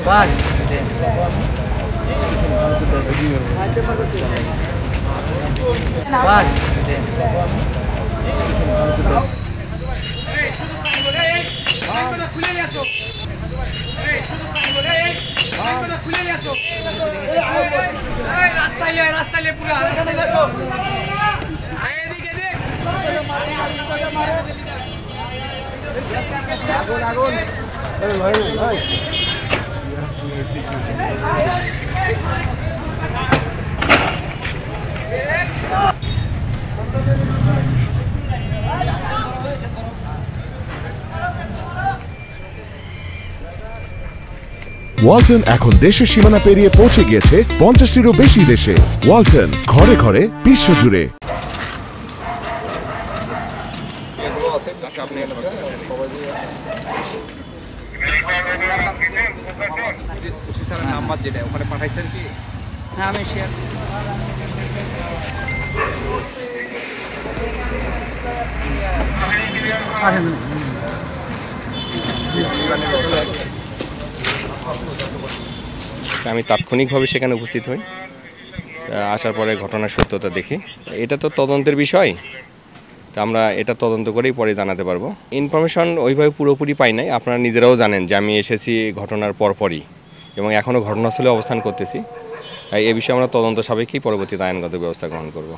বাস বাস খুলে নিয়ে আসো খুলে নিয়ে আসো রাস্তায় পুরো আগুন আগুন ওয়ালটন এখন দেশের সীমানা পেরিয়ে পৌঁছে গিয়েছে 50টিরও বেশি দেশে। ওয়ালটন, ঘরে ঘরে বিশ্বজুড়ে। নাম্বার যেটা ওখানে পাঠাইছেন কি? হ্যাঁ আমি শেয়ার আমি তাৎক্ষণিকভাবে সেখানে উপস্থিত হই। আসার পরে ঘটনার সত্যতা দেখি। এটা তো তদন্তের বিষয়, তো আমরা এটা তদন্ত করেই পরে জানাতে পারবো। ইনফরমেশন ওইভাবে পুরোপুরি পাই নাই। আপনারা নিজেরাও জানেন যে আমি এসেছি ঘটনার পরপরই এবং এখনও ঘটনাস্থলে অবস্থান করতেছি। এ বিষয়ে আমরা তদন্ত সাপেক্ষেই পরবর্তীতে আইনগত ব্যবস্থা গ্রহণ করব।